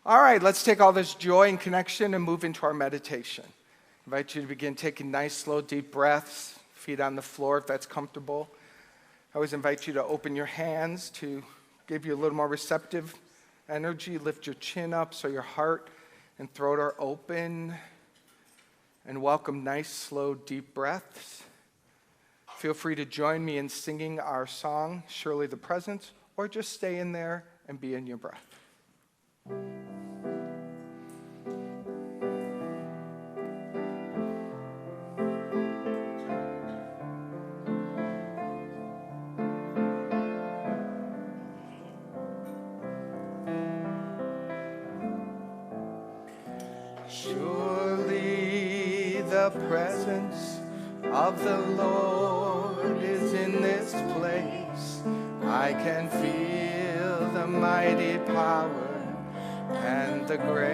All right, let's take all this joy and connection and move into our meditation. I invite you to begin taking nice, slow, deep breaths, feet on the floor if that's comfortable. I always invite you to open your hands to give you a little more receptive energy. Lift your chin up so your heart and throat are open. And welcome nice, slow, deep breaths. Feel free to join me in singing our song, Surely the Presence, or just stay in there and be in your breath. Surely the presence of the Lord is in this place. I can feel the mighty power and the grace.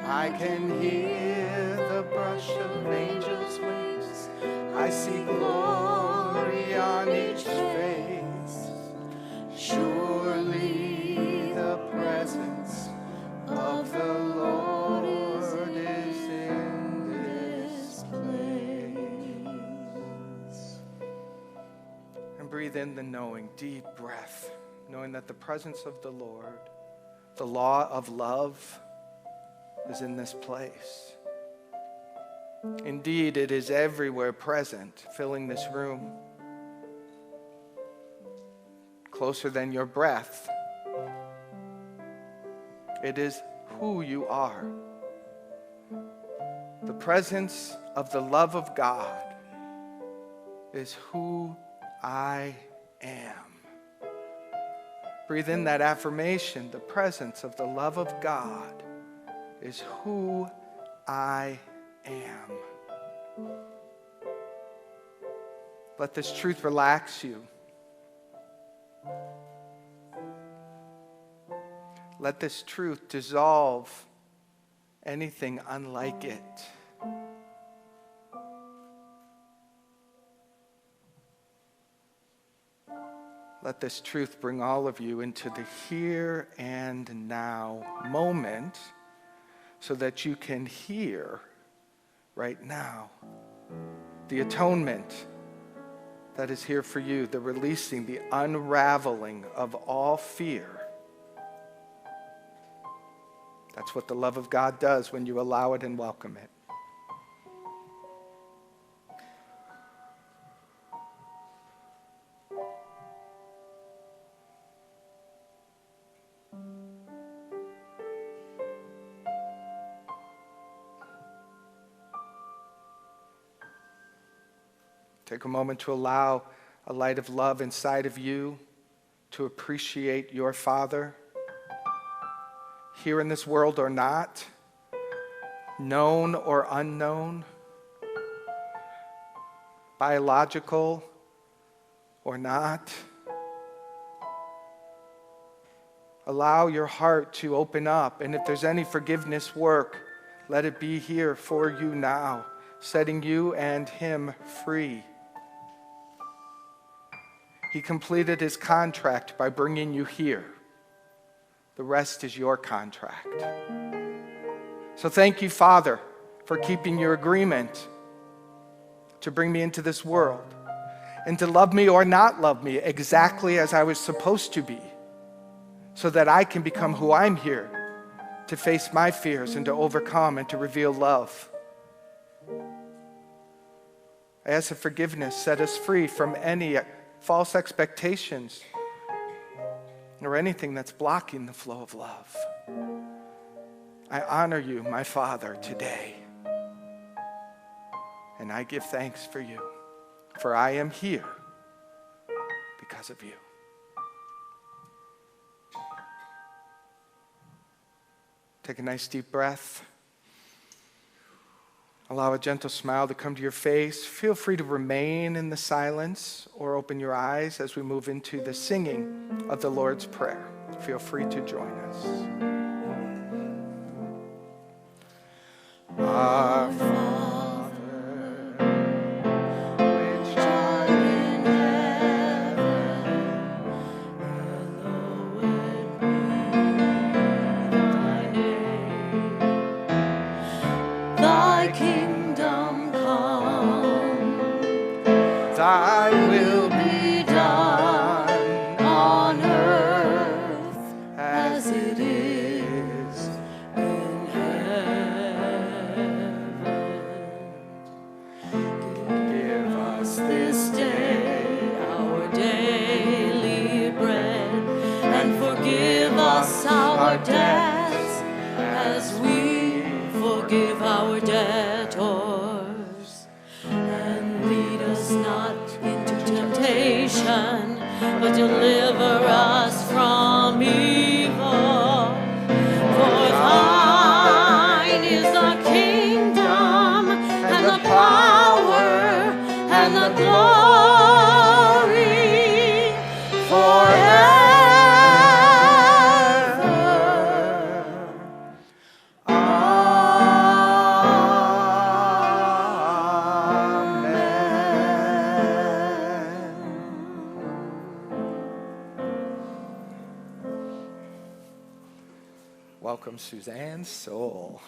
I can hear the brush of angels' wings. I see glory on each face. Surely the presence of the Lord is in this place. And breathe in the knowing, deep breath, knowing that the presence of the Lord, the law of love, is in this place. Indeed, it is everywhere present, filling this room, closer than your breath. It is who you are. The presence of the love of God is who I am. Breathe in that affirmation. The presence of the love of God is who I am. Let this truth relax you. Let this truth dissolve anything unlike it. Let this truth bring all of you into the here and now moment so that you can hear right now the atonement that is here for you, the releasing, the unraveling of all fear. That's what the love of God does when you allow it and welcome it. Take a moment to allow a light of love inside of you to appreciate your Father, here in this world or not, known or unknown, biological or not. Allow your heart to open up, and if there's any forgiveness work, let it be here for you now, setting you and him free. He completed his contract by bringing you here. The rest is your contract. So thank you, Father, for keeping your agreement to bring me into this world and to love me or not love me exactly as I was supposed to be, so that I can become who I'm here to face my fears and to overcome and to reveal love. I ask for forgiveness, set us free from any false expectations or anything that's blocking the flow of love. I honor you, my Father, today. And I give thanks for you, for I am here because of you. Take a nice deep breath. Allow a gentle smile to come to your face. Feel free to remain in the silence or open your eyes as we move into the singing of the Lord's Prayer. Feel free to join us. Our Father, which art in heaven, hallowed us our debts as we forgive our debtors. And lead us not into temptation, but deliver us from evil. For thine is the kingdom and the power and the glory forever. Welcome, Suzanne's soul.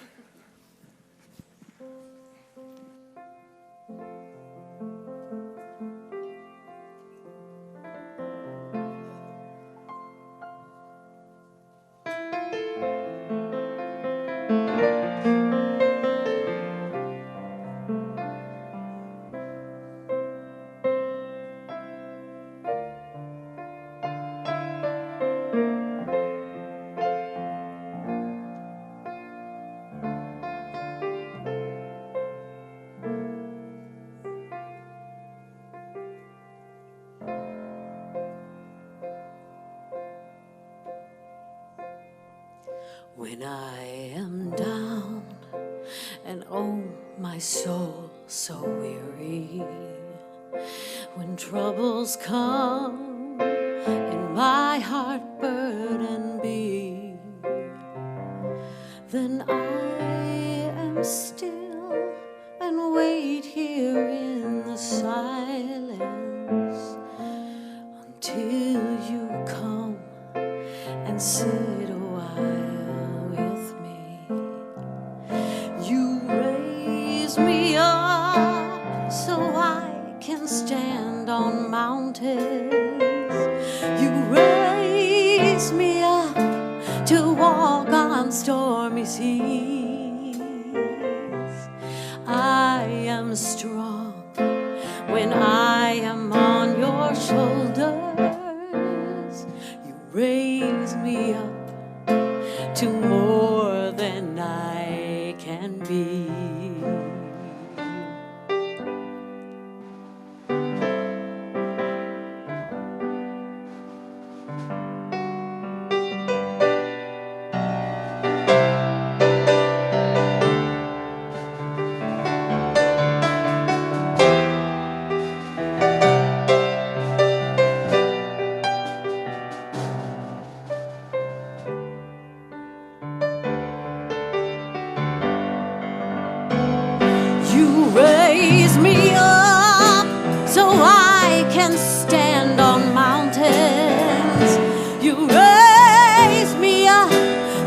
When I am down and oh, my soul so weary, when troubles come and my heart burden be, then I am still and wait here in the silence until you come and sit a while with me. You raise me up so I can stand on mountains. You raise me up to walk on stormy seas. I am strong when I am on your shoulders. You raise me up to more than I can be. You raise me up so I can stand on mountains. You raise me up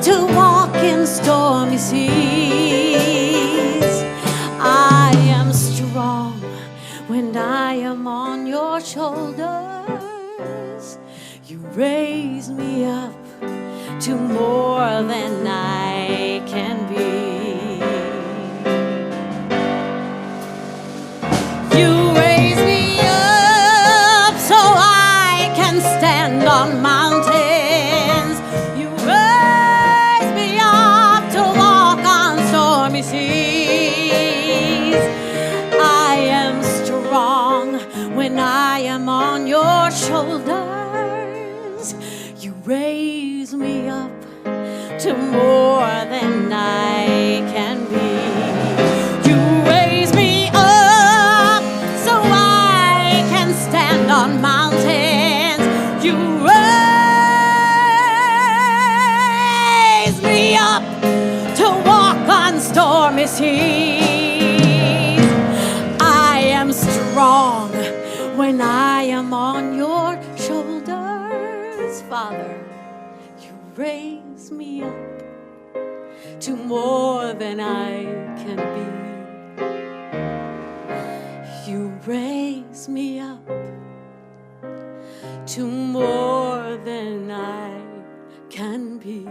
to walk in stormy seas. I am strong when I am on your shoulders. You raise me up to more than I can be. You raise me up so I can stand on mountains. You raise me up to walk on stormy seas. I am strong when I am on your shoulders. You raise me up to more than I can be. You raise me up so I can stand on mountains. You raise me up to walk on stormy seas. I am strong when I am on your shoulders, Father. You raise me up to more than I can be. You raise me up to more than I can be.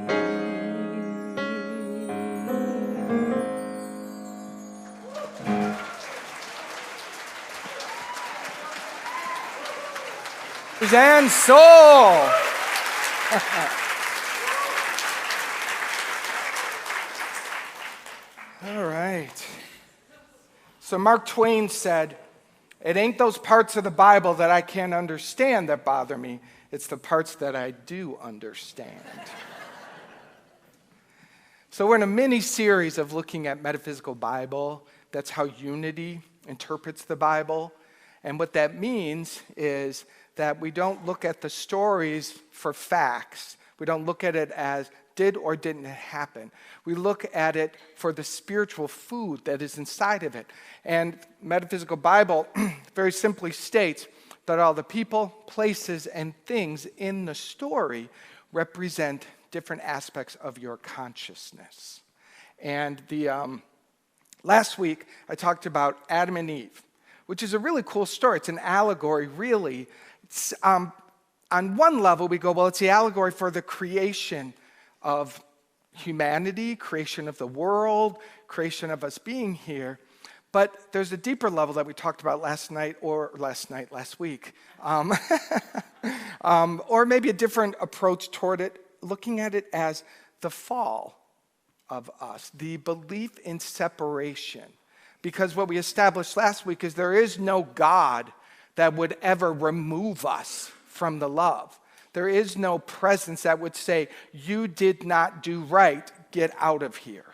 Suzanne's soul. right. So Mark Twain said, "It ain't those parts of the Bible that I can't understand that bother me. It's the parts that I do understand." So we're in a mini-series of looking at Metaphysical Bible. That's how Unity interprets the Bible. And what that means is that we don't look at the stories for facts. We don't look at it as did or didn't happen. We look at it for the spiritual food that is inside of it. And Metaphysical Bible very simply states that all the people, places, and things in the story represent different aspects of your consciousness. And last week, I talked about Adam and Eve, which is a really cool story. It's an allegory, really. It's, on one level, we go, well, it's the allegory for the creation of humanity, creation of the world, creation of us being here. But there's a deeper level that we talked about last week, or maybe a different approach toward it, looking at it as the fall of us, the belief in separation. Because what we established last week is there is no God that would ever remove us from the love. There is no presence that would say, you did not do right, get out of here.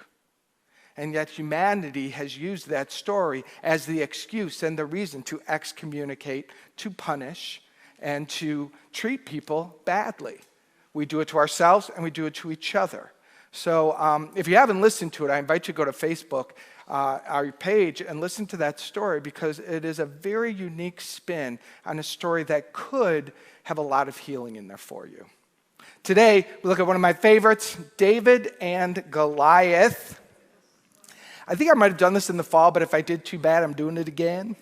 And yet humanity has used that story as the excuse and the reason to excommunicate, to punish, and to treat people badly. We do it to ourselves and we do it to each other. So if you haven't listened to it, I invite you to go to Facebook, our page, and listen to that story because it is a very unique spin on a story that could have a lot of healing in there for you. Today, we look at one of my favorites, David and Goliath. I think I might have done this in the fall, but if I did, too bad, I'm doing it again.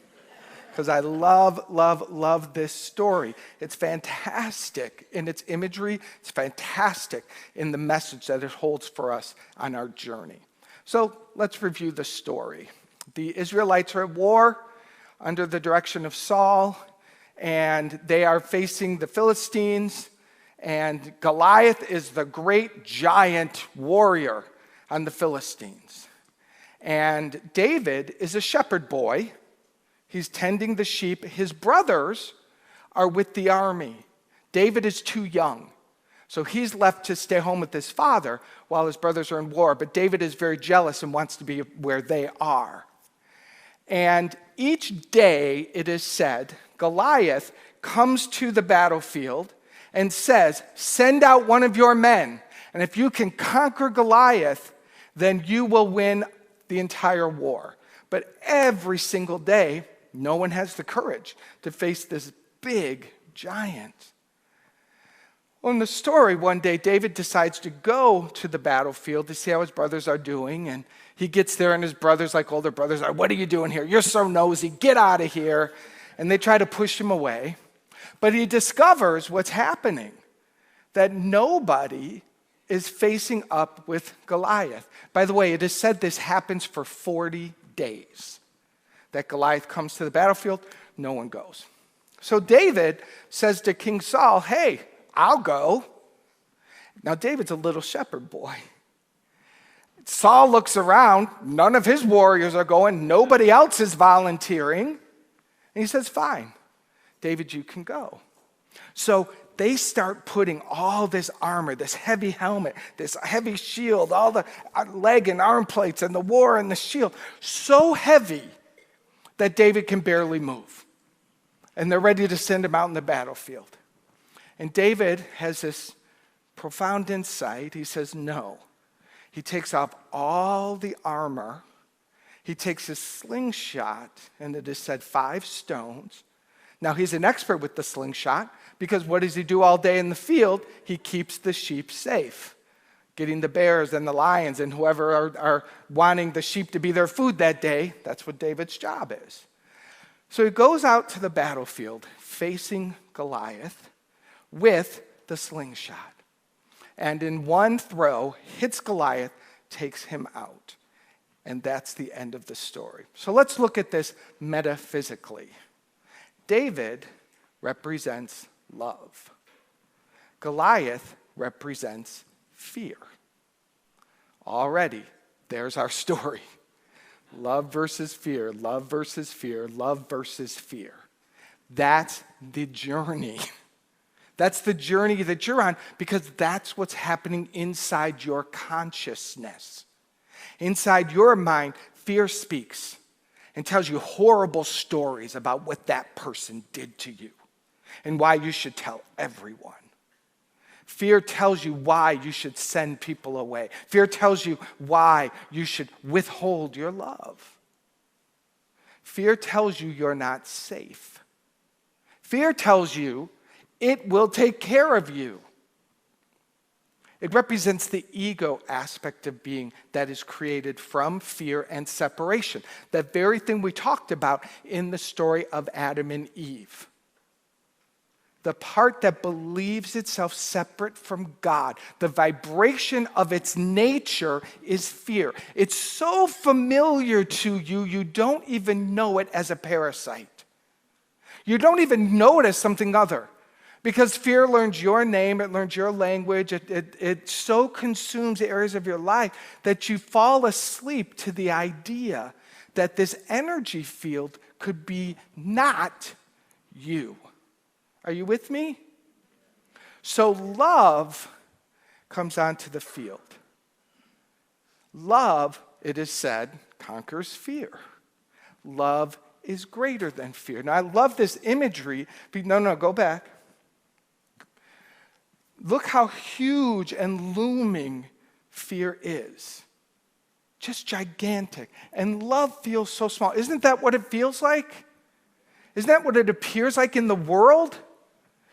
Because I love this story. It's fantastic in its imagery. It's fantastic in the message that it holds for us on our journey. So let's review the story. The Israelites are at war under the direction of Saul, and they are facing the Philistines, and Goliath is the great giant warrior on the Philistines. And David is a shepherd boy. He's tending the sheep. His brothers are with the army. David is too young. So he's left to stay home with his father while his brothers are in war. But David is very jealous and wants to be where they are. And each day, it is said, Goliath comes to the battlefield and says, send out one of your men. And if you can conquer Goliath, then you will win the entire war. But every single day, no one has the courage to face this big giant. Well, in the story, one day, David decides to go to the battlefield to see how his brothers are doing. And he gets there, and his brothers, like older brothers, are, what are you doing here? You're so nosy. Get out of here. And they try to push him away. But he discovers what's happening, that nobody is facing up with Goliath. By the way, it is said this happens for 40 days. That Goliath comes to the battlefield, no one goes. So David says to King Saul, hey, I'll go. Now David's a little shepherd boy. Saul looks around, none of his warriors are going, nobody else is volunteering. And he says, fine, David, you can go. So they start putting all this armor, this heavy helmet, this heavy shield, all the leg and arm plates and the war and the shield, so heavy that David can barely move. And they're ready to send him out in the battlefield. And David has this profound insight. He says, no. He takes off all the armor. He takes his slingshot, and it is said 5 stones. Now, he's an expert with the slingshot because what does he do all day in the field? He keeps the sheep safe, getting the bears and the lions and whoever are wanting the sheep to be their food that day. That's what David's job is. So he goes out to the battlefield facing Goliath with the slingshot. And in one throw, hits Goliath, takes him out. And that's the end of the story. So let's look at this metaphysically. David represents love. Goliath represents fear. Already, there's our story. Love versus fear, love versus fear, love versus fear. That's the journey. That's the journey that you're on because that's what's happening inside your consciousness. Inside your mind, fear speaks and tells you horrible stories about what that person did to you and why you should tell everyone. Fear tells you why you should send people away. Fear tells you why you should withhold your love. Fear tells you you're not safe. Fear tells you it will take care of you. It represents the ego aspect of being that is created from fear and separation. That very thing we talked about in the story of Adam and Eve. The part that believes itself separate from God, the vibration of its nature is fear. It's so familiar to you, you don't even know it as a parasite. You don't even know it as something other. Because fear learns your name, it learns your language, it so consumes areas of your life that you fall asleep to the idea that this energy field could be not you. Are you with me? So love comes onto the field. Love, it is said, conquers fear. Love is greater than fear. Now I love this imagery. No, go back. Look how huge and looming fear is. Just gigantic. And love feels so small. Isn't that what it feels like? Isn't that what it appears like in the world?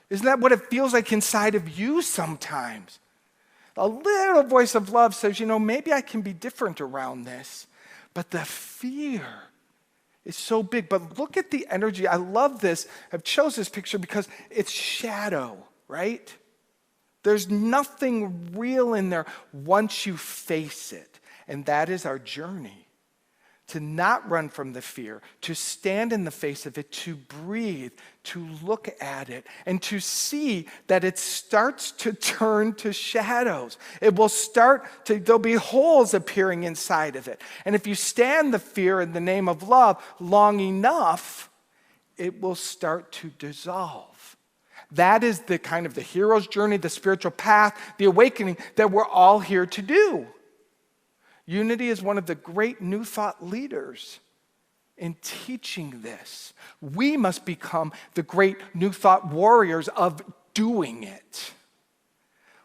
Isn't that what it feels like inside of you sometimes? A little voice of love says, maybe I can be different around this. But the fear is so big. But look at the energy. I love this. I've chose this picture because it's shadow, right? There's nothing real in there once you face it. And that is our journey. To not run from the fear, to stand in the face of it, to breathe, to look at it, and to see that it starts to turn to shadows. It will there'll be holes appearing inside of it. And if you stand the fear in the name of love long enough, it will start to dissolve. That is the kind of the hero's journey, the spiritual path, the awakening that we're all here to do. Unity is one of the great New Thought leaders in teaching this. We must become the great New Thought warriors of doing it.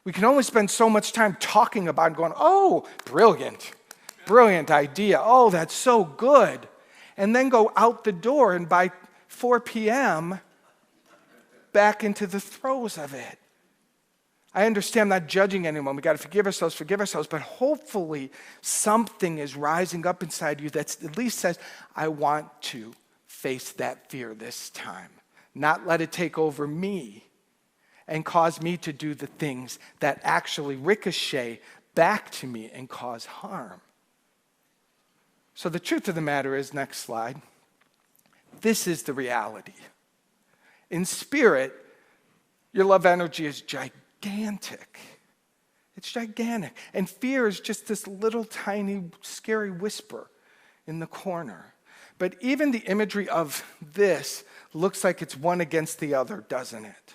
We can only spend so much time talking about it, going, oh, brilliant idea. Oh, that's so good. And then go out the door and by 4 p.m., back into the throes of it. I understand I'm not judging anyone. We got to forgive ourselves, but hopefully something is rising up inside you that at least says, I want to face that fear this time. Not let it take over me and cause me to do the things that actually ricochet back to me and cause harm. So the truth of the matter is, next slide, this is the reality. In spirit, your love energy is gigantic. It's gigantic. And fear is just this little tiny scary whisper in the corner. But even the imagery of this looks like it's one against the other, doesn't it?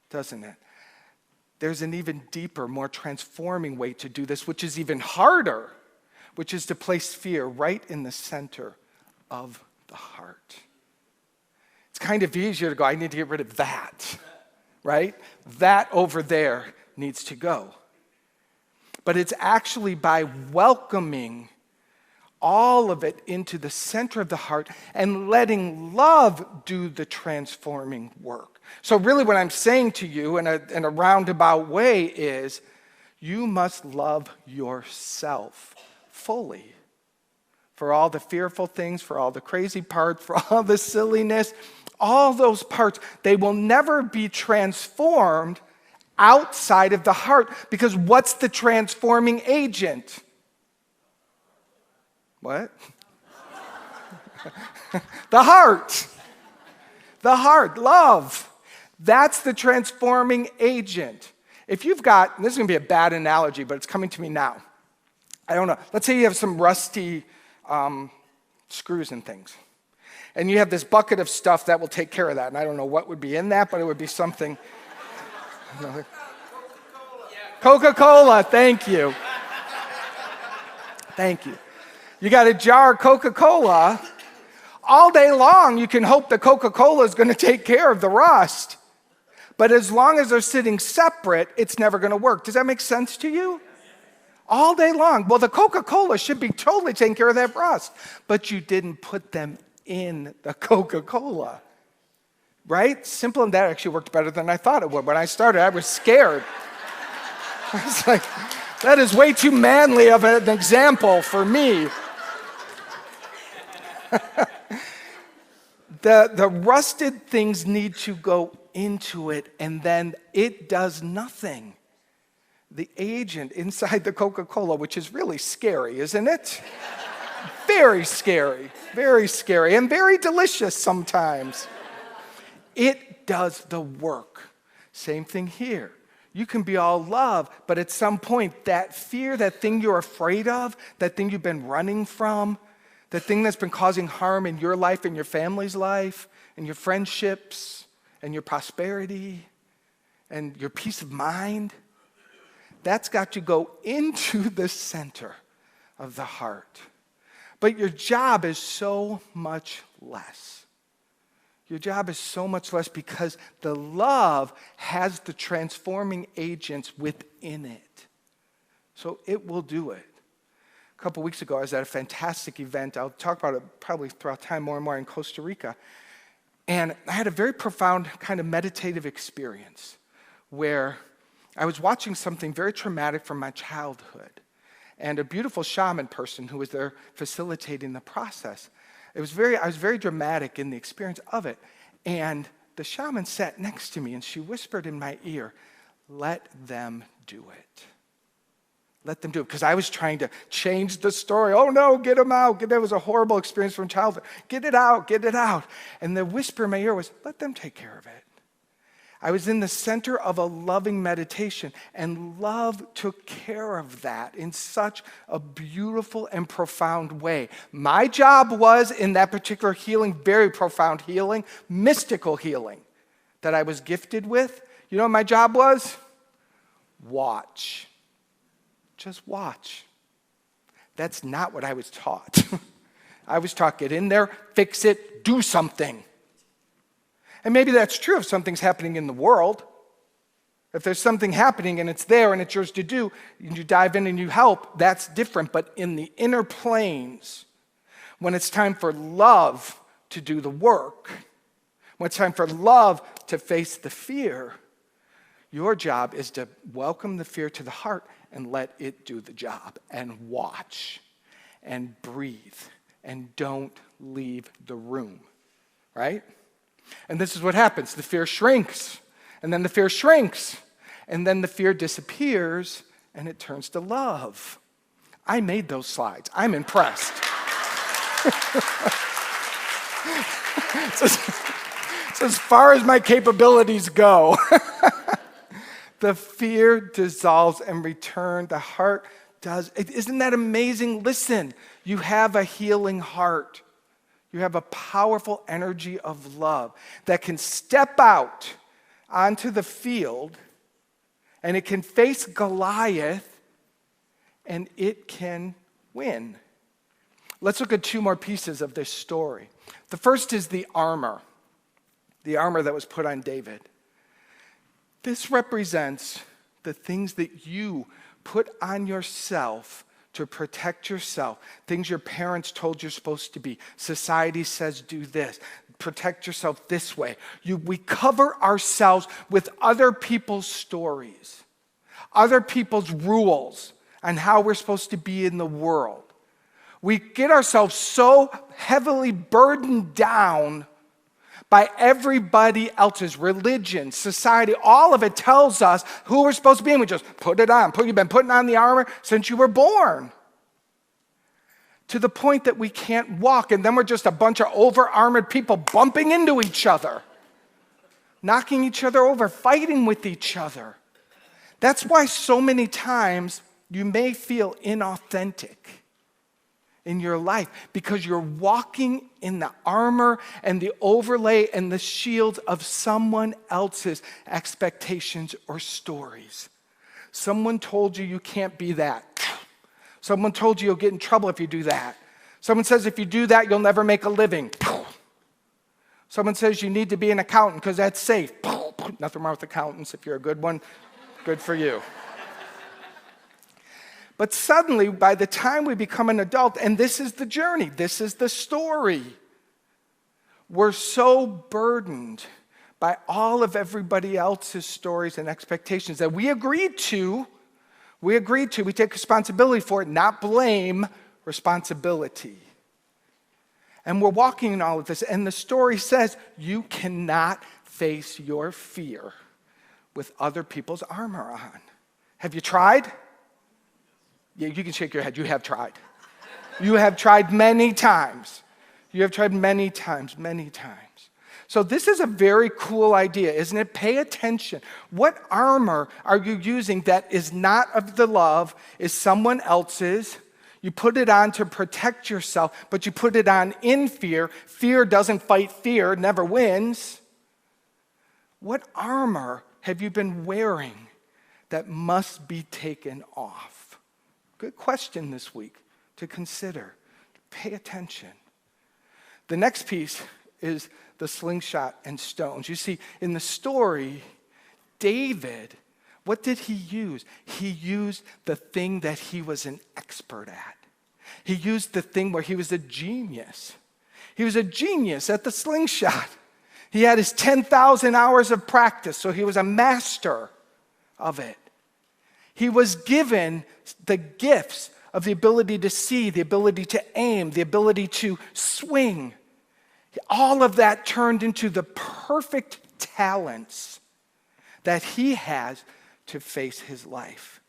Doesn't it? There's an even deeper, more transforming way to do this, which is even harder, which is to place fear right in the center of the heart. It's kind of easier to go, I need to get rid of that, right? That over there needs to go. But it's actually by welcoming all of it into the center of the heart and letting love do the transforming work. So really what I'm saying to you in a roundabout way is you must love yourself fully. For all the fearful things, for all the crazy parts, for all the silliness, all those parts, they will never be transformed outside of the heart. Because what's the transforming agent? What? The heart. The heart, love. That's the transforming agent. If you've got, this is going to be a bad analogy, but it's coming to me now. I don't know. Let's say you have some rusty screws and things. And you have this bucket of stuff that will take care of that. And I don't know what would be in that, but it would be something. Coca-Cola, thank you. Thank you. You got a jar of Coca-Cola. All day long, you can hope that Coca-Cola is going to take care of the rust. But as long as they're sitting separate, it's never going to work. Does that make sense to you? All day long. Well, the Coca-Cola should be totally taking care of that rust. But you didn't put them in the Coca-Cola. Right? Simple, and that actually worked better than I thought it would. When I started, I was scared. I was like, that is way too manly of an example for me. The rusted things need to go into it, and then it does nothing. The agent inside the Coca-Cola, which is really scary, isn't it? Very scary, and very delicious sometimes. It does the work. Same thing here. You can be all love, but at some point, that fear, that thing you're afraid of, that thing you've been running from, the thing that's been causing harm in your life, in your family's life, in your friendships, and your prosperity, and your peace of mind, that's got to go into the center of the heart. But your job is so much less. Your job is so much less because the love has the transforming agents within it. So it will do it. A couple weeks ago, I was at a fantastic event. I'll talk about it probably throughout time more and more in Costa Rica. And I had a very profound kind of meditative experience where I was watching something very traumatic from my childhood. And a beautiful shaman person who was there facilitating the process. I was very dramatic in the experience of it. And the shaman sat next to me and she whispered in my ear, "Let them do it. Let them do it." Because I was trying to change the story. Oh no, get them out. That was a horrible experience from childhood. Get it out, get it out. And the whisper in my ear was, let them take care of it. I was in the center of a loving meditation, and love took care of that in such a beautiful and profound way. My job was, in that particular healing, very profound healing, mystical healing that I was gifted with. You know what my job was? Watch. Just watch. That's not what I was taught. I was taught, get in there, fix it, do something. And maybe that's true if something's happening in the world. If there's something happening and it's there and it's yours to do, and you dive in and you help, that's different. But in the inner planes, when it's time for love to do the work, when it's time for love to face the fear, your job is to welcome the fear to the heart and let it do the job, and watch and breathe and don't leave the room, right? And this is what happens. The fear shrinks, and then the fear shrinks, and then the fear disappears, and it turns to love. I made those slides. I'm impressed. It's as far as my capabilities go. The fear dissolves and returns. The heart does. Isn't that amazing? Listen, you have a healing heart. You have a powerful energy of love that can step out onto the field, and it can face Goliath, and it can win. Let's look at two more pieces of this story. The first is the armor that was put on David. This represents the things that you put on yourself to protect yourself, things your parents told you're supposed to be. Society says do this. Protect yourself this way. We cover ourselves with other people's stories, other people's rules on how we're supposed to be in the world. We get ourselves so heavily burdened down by everybody else's religion, society, all of it tells us who we're supposed to be, and we just put it on. You've been putting on the armor since you were born. To the point that we can't walk, and then we're just a bunch of over-armored people bumping into each other, knocking each other over, fighting with each other. That's why so many times you may feel inauthentic in your life because you're walking in the armor and the overlay and the shield of someone else's expectations or stories. Someone told you you can't be that. Someone told you you'll get in trouble if you do that. Someone says if you do that, you'll never make a living. Someone says you need to be an accountant because that's safe. Nothing wrong with accountants. If you're a good one, good for you. But suddenly, by the time we become an adult, and this is the journey, this is the story, we're so burdened by all of everybody else's stories and expectations that we agreed to, we take responsibility for it, not blame, responsibility. And we're walking in all of this, and the story says you cannot face your fear with other people's armor on. Have you tried? Yeah, you can shake your head. You have tried. You have tried many times. You have tried many times. So this is a very cool idea, isn't it? Pay attention. What armor are you using that is not of the love, is someone else's? You put it on to protect yourself, but you put it on in fear. Fear doesn't fight fear, never wins. What armor have you been wearing that must be taken off? Good question this week to consider. Pay attention. The next piece is the slingshot and stones. You see, in the story, David, what did he use? He used the thing that he was an expert at. He used the thing where he was a genius. He was a genius at the slingshot. He had his 10,000 hours of practice, so he was a master of it. He was given the gifts of the ability to see, the ability to aim, the ability to swing. All of that turned into the perfect talents that he has to face his life.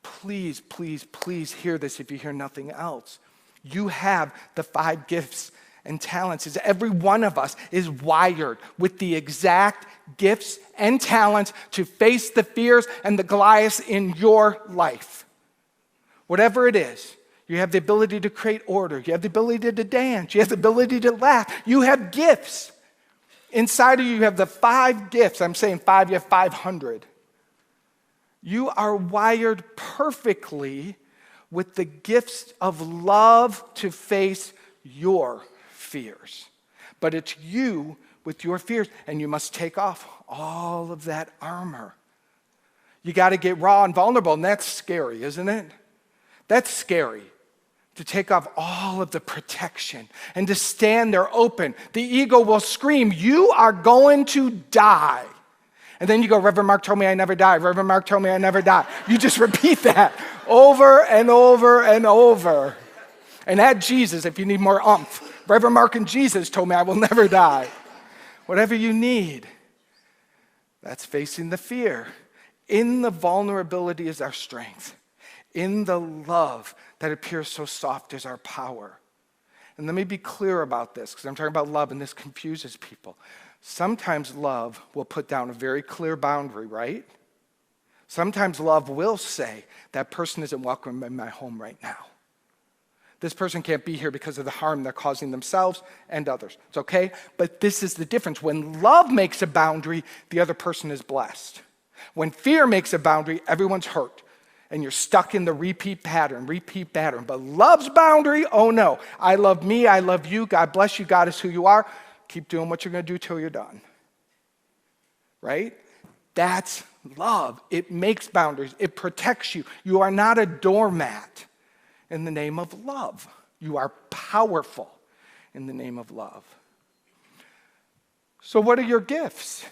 Please, please, please hear this if you hear nothing else. You have the 5 gifts and talents. Every one of us is wired with the exact gifts and talents to face the fears and the Goliaths in your life. Whatever it is, you have the ability to create order. You have the ability to dance. You have the ability to laugh. You have gifts. Inside of you, you have the 5 gifts. I'm saying 5, you have 500. You are wired perfectly with the gifts of love to face your fears. But it's you with your fears, and you must take off all of that armor. You got to get raw and vulnerable, and that's scary, isn't it? That's scary, to take off all of the protection and to stand there open. The ego will scream, you are going to die. And then you go, Reverend Mark told me I never die. Reverend Mark told me I never die. You just repeat that over and over and over. And add Jesus if you need more oomph. Reverend Mark and Jesus told me I will never die. Whatever you need, that's facing the fear. In the vulnerability is our strength. In the love that appears so soft is our power. And let me be clear about this, because I'm talking about love and this confuses people. Sometimes love will put down a very clear boundary, right? Sometimes love will say, that person isn't welcome in my home right now. This person can't be here because of the harm they're causing themselves and others. It's okay, but this is the difference. When love makes a boundary, the other person is blessed. When fear makes a boundary, everyone's hurt. And you're stuck in the repeat pattern. But love's boundary, oh no. I love me, I love you, God bless you, God is who you are. Keep doing what you're going to do till you're done. Right? That's love. It makes boundaries. It protects you. You are not a doormat in the name of love. You are powerful in the name of love. So what are your gifts?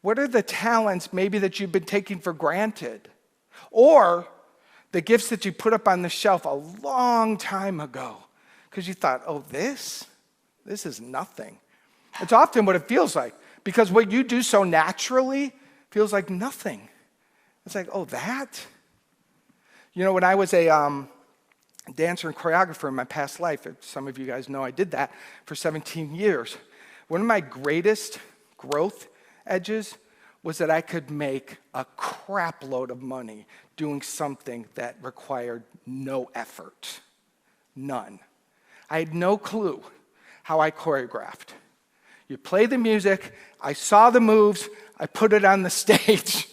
What are the talents maybe that you've been taking for granted? Or the gifts that you put up on the shelf a long time ago because you thought, oh, this is nothing. It's often what it feels like because what you do so naturally feels like nothing. It's like, oh, that? You know, when I was a dancer and choreographer in my past life, some of you guys know I did that for 17 years. One of my greatest growth edges was that I could make a crap load of money doing something that required no effort. None. I had no clue how I choreographed. You play the music, I saw the moves, I put it on the stage.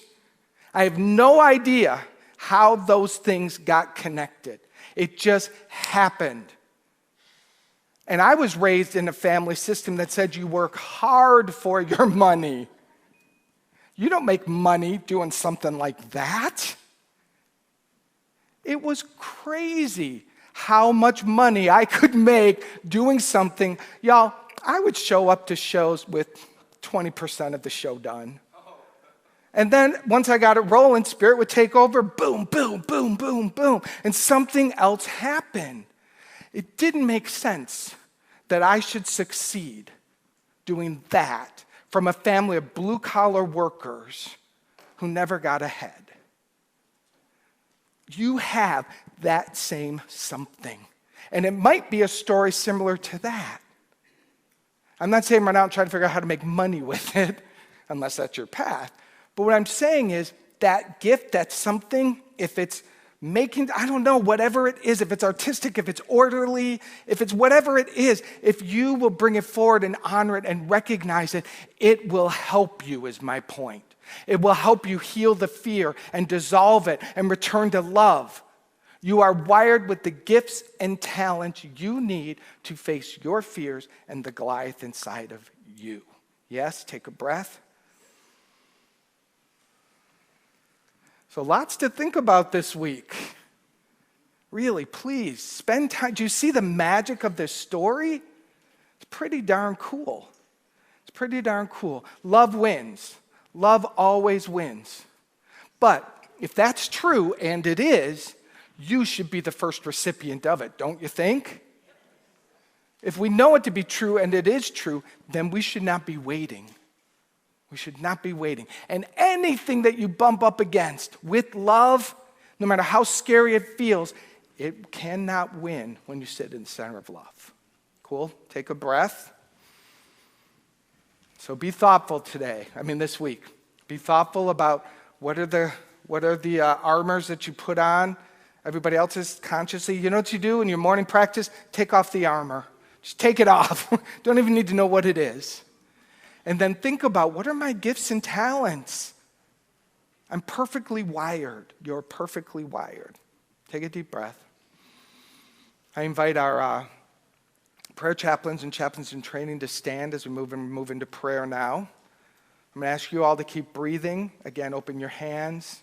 I have no idea how those things got connected. It just happened. And I was raised in a family system that said you work hard for your money. You don't make money doing something like that. It was crazy how much money I could make doing something. Y'all, I would show up to shows with 20% of the show done. And then once I got it rolling, Spirit would take over, boom, boom, boom, boom, boom, and something else happened. It didn't make sense that I should succeed doing that from a family of blue-collar workers who never got ahead. You have that same something. And it might be a story similar to that. I'm not saying run out and try to figure out how to make money with it, unless that's your path. But what I'm saying is that gift, that something, if it's making, I don't know, whatever it is, if it's artistic, if it's orderly, if it's whatever it is, if you will bring it forward and honor it and recognize it, it will help you, is my point. It will help you heal the fear and dissolve it and return to love. You are wired with the gifts and talents you need to face your fears and the Goliath inside of you. Yes, take a breath. So lots to think about this week. Really, please, spend time. Do you see the magic of this story? It's pretty darn cool. It's pretty darn cool. Love wins. Love always wins. But if that's true, and it is, you should be the first recipient of it, don't you think? If we know it to be true, and it is true, then we should not be waiting. We should not be waiting. And anything that you bump up against with love, no matter how scary it feels, it cannot win when you sit in the center of love. Cool? Take a breath. So be thoughtful today. This week. Be thoughtful about what are the armors that you put on. Everybody else is consciously. You know what you do in your morning practice? Take off the armor. Just take it off. Don't even need to know what it is. And then think about, what are my gifts and talents? I'm perfectly wired. You're perfectly wired. Take a deep breath. I invite our prayer chaplains and chaplains in training to stand as we move into prayer now. I'm going to ask you all to keep breathing. Again, open your hands.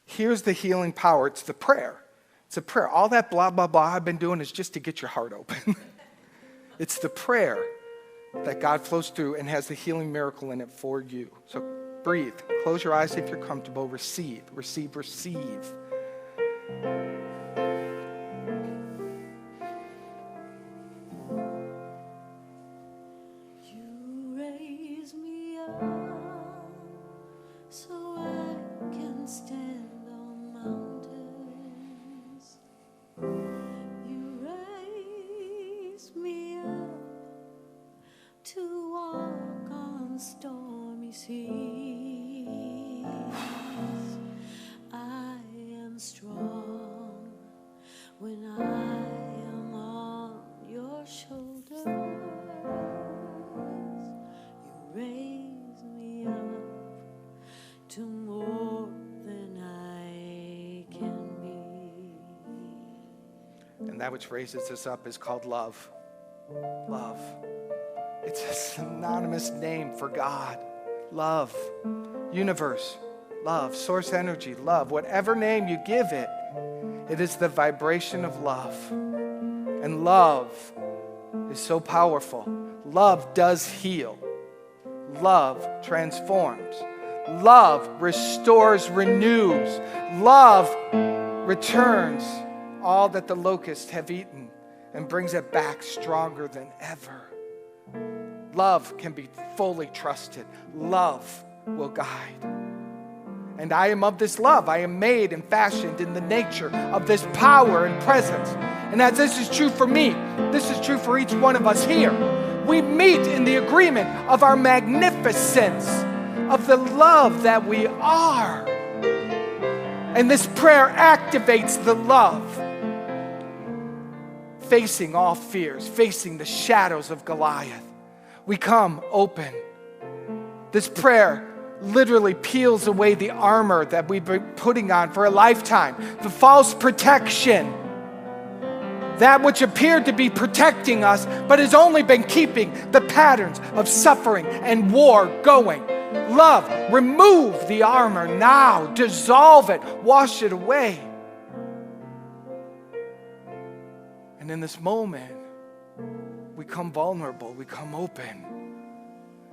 Here's the healing power. It's the prayer. It's a prayer. All that blah, blah, blah I've been doing is just to get your heart open. It's the prayer that God flows through and has the healing miracle in it for you. So breathe. Close your eyes if you're comfortable. Receive, receive, receive. You raise me up so I can stand on mountains. You raise me up to walk on stormy seas. I am strong when I am on your shoulders. You raise me up to more than I can be. And that which raises us up is called love. Love. It's a synonymous name for God. Love. Universe. Love. Source energy. Love. Whatever name you give it, it is the vibration of love. And love is so powerful. Love does heal. Love transforms. Love restores, renews. Love returns all that the locusts have eaten and brings it back stronger than ever. Love can be fully trusted. Love will guide. And I am of this love. I am made and fashioned in the nature of this power and presence. And as this is true for me, this is true for each one of us here. We meet in the agreement of our magnificence, of the love that we are. And this prayer activates the love. facing all fears, facing the shadows of Goliath. We come open. This prayer literally peels away the armor that we've been putting on for a lifetime, the false protection, that which appeared to be protecting us, but has only been keeping the patterns of suffering and war going. Love, remove the armor now, dissolve it, wash it away. And in this moment, we come vulnerable, we come open,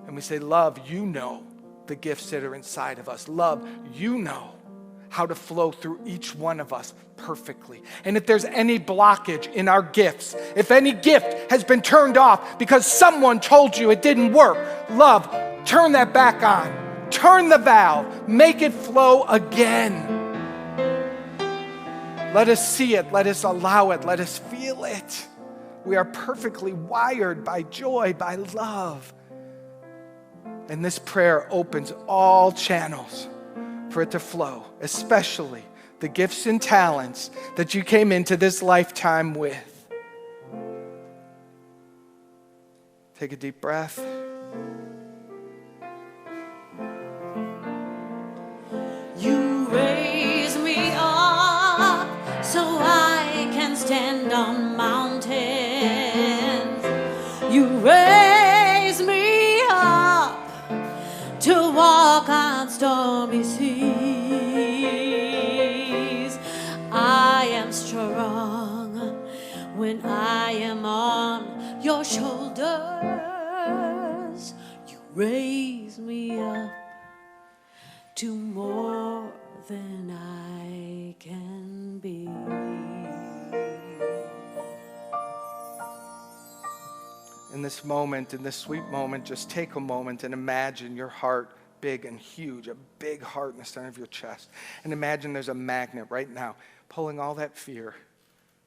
and we say, love, you know the gifts that are inside of us. Love, you know how to flow through each one of us perfectly. And if there's any blockage in our gifts, if any gift has been turned off because someone told you it didn't work, love, turn that back on. Turn the valve. Make it flow again. Let us see it. Let us allow it. Let us feel it. We are perfectly wired by joy, by love. And this prayer opens all channels for it to flow, especially the gifts and talents that you came into this lifetime with. Take a deep breath. You raise me up so I can stand on mountains. You raise me up to walk on stormy seas. I am strong when I am on your shoulders. You raise me up to more than I can be. In this moment, in this sweet moment, just take a moment and imagine your heart big and huge, a big heart in the center of your chest. And imagine there's a magnet right now pulling all that fear,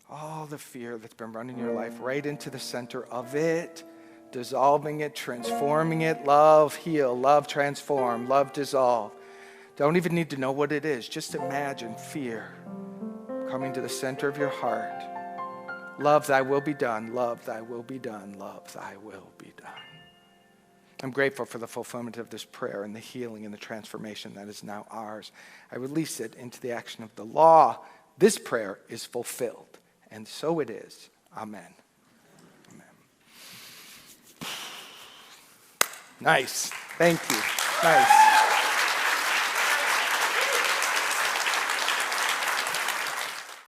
all the fear that's been running your life right into the center of it, dissolving it, transforming it. Love, heal, love, transform, love, dissolve. Don't even need to know what it is. Just imagine fear coming to the center of your heart. Love, thy will be done. Love, thy will be done. Love, thy will be done. I'm grateful for the fulfillment of this prayer and the healing and the transformation that is now ours. I release it into the action of the law. This prayer is fulfilled, and so it is. Amen. Amen. Nice. Thank you. Nice.